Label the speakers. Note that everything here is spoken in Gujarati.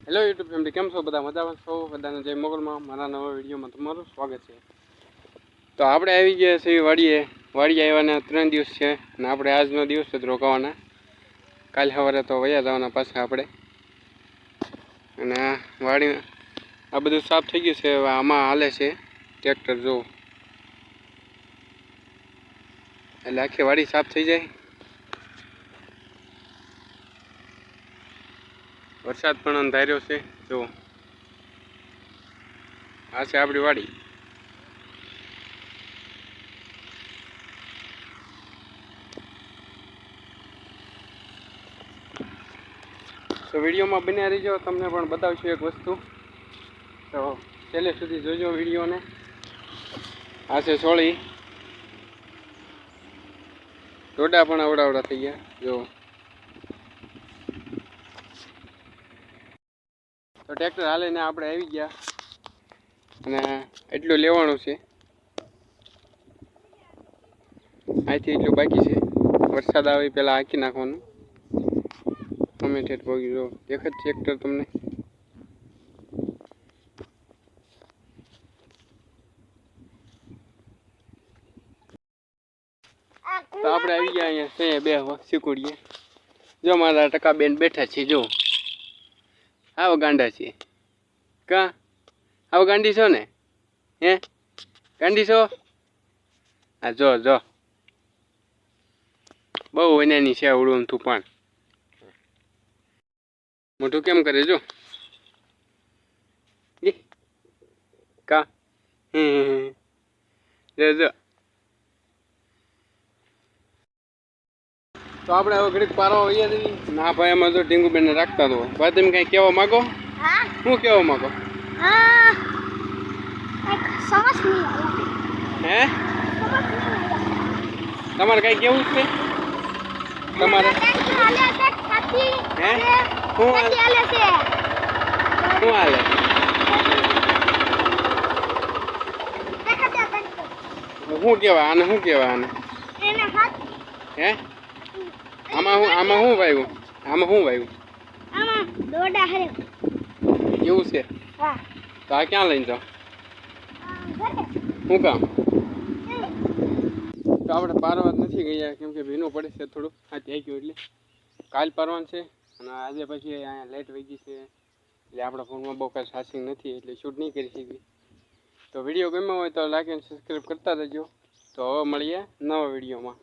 Speaker 1: હેલો યુટ્યુબ ફેમિલી, કેમ છો બધા? મજામાં છો? બધાને જય મોગલમાં. મારા નવા વિડીયોમાં તમારું સ્વાગત છે. તો આપણે આવી ગયા છીએ વાડીએ આવ્યાના 3 દિવસ છે અને આપણે આજનો દિવસ જ રોકાવાના. કાલ સવારે તો વયા જવાના પાછા આપણે. અને વાડી આ બધું સાફ થઈ ગયું છે. હવે આમાં હાલે છે ટ્રેક્ટર, જો એટલે આખી વાડી સાફ થઈ જાય. વરસાદ પણ અંધાર્યો છે. જો આ છે આપણી વાડી. તો વિડીયોમાં બન્યા રહીજો, તમને પણ બતાવશું એક વસ્તુ. તો છેલ્લે સુધી જોજો વિડીયોને. આ છે સોળી. ડોડા પણ અવડાવડા થઈ ગયા જો. તો ટ્રેક્ટર હાલીને આપણે આવી ગયા અને એટલું લેવાનું છે. અહીંથી એટલું બાકી છે. વરસાદ આવે પહેલાં હાંકી નાખવાનું. અમે ઠેઠ પગી જો દેખાય ટ્રેક્ટર તમને. તો આપણે આવી ગયા અહીંયા છે બે શીકુડીએ. જો મારા ટકા બેન બેઠા છે. જો આવો ગાંડા છે. કા આવો ગાંડી છો ને? હે ગાંડી છો? હા જો જો બહુ વન્યાની છે આવડું તું પણ. મોઢું કેમ કરે જો. કા જો. તો આપણે હવે ઘડીક પારવા વહીએ છીએ. ના ભાઈ, એમાં જો ઢીંગુબેનને રાખતા તો ભાઈ, તમે કઈ કહેવા માંગો? શું કહેવા માંગો? હે તમારે કઈ કેવું છે? તમારે હે શું હાલે? શું કહેવાય આને? શું કહેવાય આને? હે આમાં શું વાવ્યું? આમાં શું વાવ્યું? એવું છે? તો આ ક્યાં લઈને જાઓ? શું કામ? તો આપણે પારવા નથી ગયા કેમ કે ભીનું પડે છે થોડું. આ થઈ ગયું એટલે કાલ પારવાનું છે. અને આજે પછી અહીંયા લાઇટ વહી ગઈ છે એટલે આપણા ફોનમાં બહુ કાંઈ ચાર્જિંગ નથી એટલે શૂટ નહીં કરી શકીએ. તો વિડીયો ગમ્યો હોય તો લાઈક અને સબસ્ક્રાઈબ કરતા રહેજો. તો હવે મળીએ નવા વિડીયોમાં.